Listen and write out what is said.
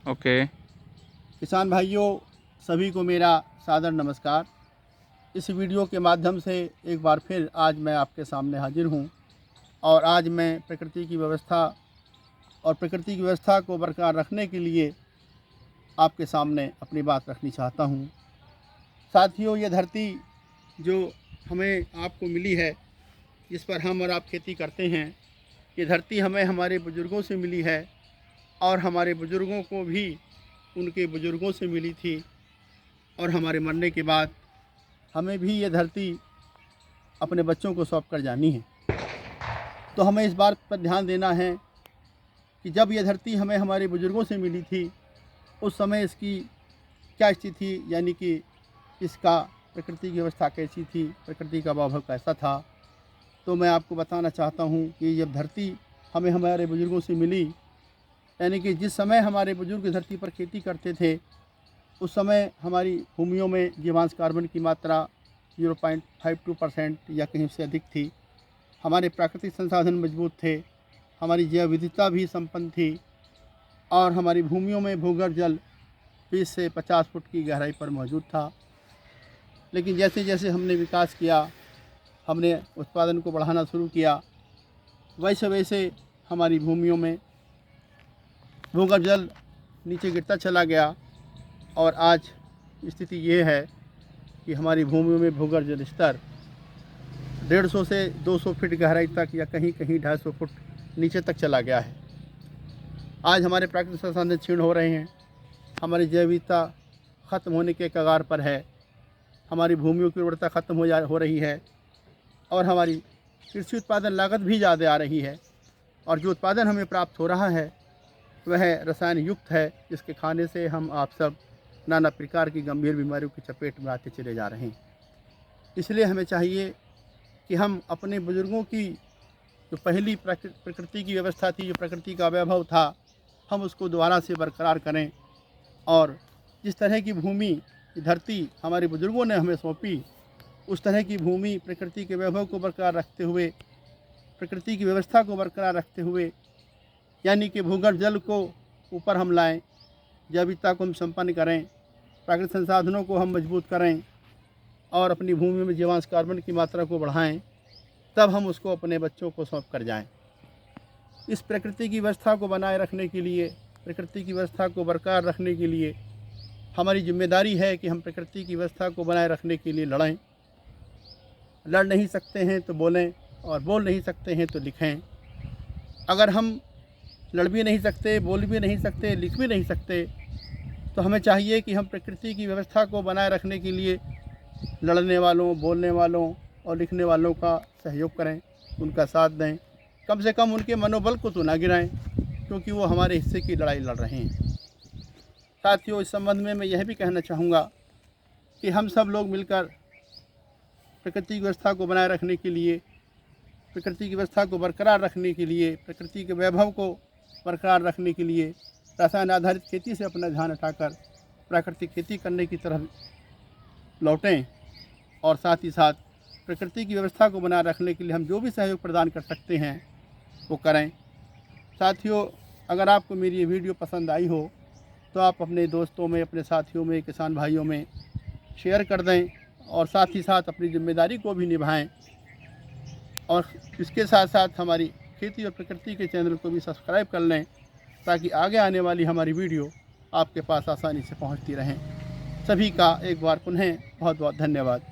Okay. किसान भाइयों, सभी को मेरा सादर नमस्कार। इस वीडियो के माध्यम से एक बार फिर आज मैं आपके सामने हाजिर हूँ और आज मैं प्रकृति की व्यवस्था को बरकरार रखने के लिए आपके सामने अपनी बात रखनी चाहता हूँ। साथियों, ये धरती जो हमें आपको मिली है, जिस पर हम और आप खेती करते हैं, ये धरती हमें हमारे बुज़ुर्गों से मिली है और हमारे बुज़ुर्गों को भी उनके बुज़ुर्गों से मिली थी और हमारे मरने के बाद हमें भी ये धरती अपने बच्चों को सौंप कर जानी है। तो हमें इस बात पर ध्यान देना है कि जब ये धरती हमें हमारे बुज़ुर्गों से मिली थी, उस समय इसकी क्या स्थिति थी, यानी कि इसका प्रकृति की व्यवस्था कैसी थी, प्रकृति का वैभव कैसा था। तो मैं आपको बताना चाहता हूँ कि जब धरती हमें हमारे बुज़ुर्गों से मिली, यानी कि जिस समय हमारे बुज़ुर्ग धरती पर खेती करते थे, उस समय हमारी भूमियों में जीवांश कार्बन की मात्रा 0.52% या कहीं से अधिक थी। हमारे प्राकृतिक संसाधन मजबूत थे, हमारी जैव विविधता भी संपन्न थी और हमारी भूमियों में भूगर्भ जल 20 से 50 फुट की गहराई पर मौजूद था। लेकिन जैसे जैसे हमने विकास किया, हमने उत्पादन को बढ़ाना शुरू किया, वैसे वैसे हमारी भूमियों में भूगर्भ जल नीचे गिरता चला गया और आज स्थिति ये है कि हमारी भूमियों में भूगर्भ जल स्तर 150 से 200 फीट गहराई तक या कहीं कहीं 250 फुट नीचे तक चला गया है। आज हमारे प्राकृतिक संसाधन क्षीण हो रहे हैं, हमारी जैव विविधता ख़त्म होने के कगार पर है, हमारी भूमियों की उर्वरता ख़त्म हो रही है और हमारी कृषि उत्पादन लागत भी ज़्यादा आ रही है और जो उत्पादन हमें प्राप्त हो रहा है वह रसायन युक्त है, जिसके खाने से हम आप सब नाना प्रकार की गंभीर बीमारियों की चपेट में आते चले जा रहे हैं। इसलिए हमें चाहिए कि हम अपने बुज़ुर्गों की जो पहली प्रकृति की व्यवस्था थी, जो प्रकृति का वैभव था, हम उसको दोबारा से बरकरार करें और जिस तरह की भूमि धरती हमारे बुज़ुर्गों ने हमें सौंपी, उस तरह की भूमि प्रकृति के वैभव को बरकरार रखते हुए, प्रकृति की व्यवस्था को बरकरार रखते हुए, यानी कि भूगर्भ जल को ऊपर हम लाएं, जैव विविधता को हम संपन्न करें, प्राकृतिक संसाधनों को हम मजबूत करें और अपनी भूमि में जीवांश कार्बन की मात्रा को बढ़ाएं, तब हम उसको अपने बच्चों को सौंप कर जाएं। इस प्रकृति की व्यवस्था को बनाए रखने के लिए, प्रकृति की व्यवस्था को बरकरार रखने के लिए हमारी जिम्मेदारी है कि हम प्रकृति की व्यवस्था को बनाए रखने के लिए लड़ें। लड़ नहीं सकते हैं तो बोलें और बोल नहीं सकते हैं तो लिखें। अगर हम लड़ भी नहीं सकते, बोल भी नहीं सकते, लिख भी नहीं सकते, तो हमें चाहिए कि हम प्रकृति की व्यवस्था को बनाए रखने के लिए लड़ने वालों, बोलने वालों और लिखने वालों का सहयोग करें, उनका साथ दें। कम से कम उनके मनोबल को तो ना गिराएं, क्योंकि वो हमारे हिस्से की लड़ाई लड़ रहे हैं। साथियों, इस संबंध में मैं यह भी कहना चाहूँगा कि हम सब लोग मिलकर प्रकृति की व्यवस्था को बनाए रखने के लिए, प्रकृति की व्यवस्था को बरकरार रखने के लिए, प्रकृति के वैभव को बरकरार रखने के लिए रसायन आधारित खेती से अपना ध्यान हटाकर प्राकृतिक खेती करने की तरफ लौटें और साथ ही साथ प्रकृति की व्यवस्था को बनाए रखने के लिए हम जो भी सहयोग प्रदान कर सकते हैं वो करें। साथियों, अगर आपको मेरी ये वीडियो पसंद आई हो तो आप अपने दोस्तों में, अपने साथियों में, किसान भाइयों में शेयर कर दें और साथ ही साथ अपनी जिम्मेदारी को भी निभाएं और इसके साथ साथ हमारी खेती और प्रकृति के चैनल को भी सब्सक्राइब कर लें, ताकि आगे आने वाली हमारी वीडियो आपके पास आसानी से पहुंचती रहें। सभी का एक बार पुनः बहुत बहुत धन्यवाद।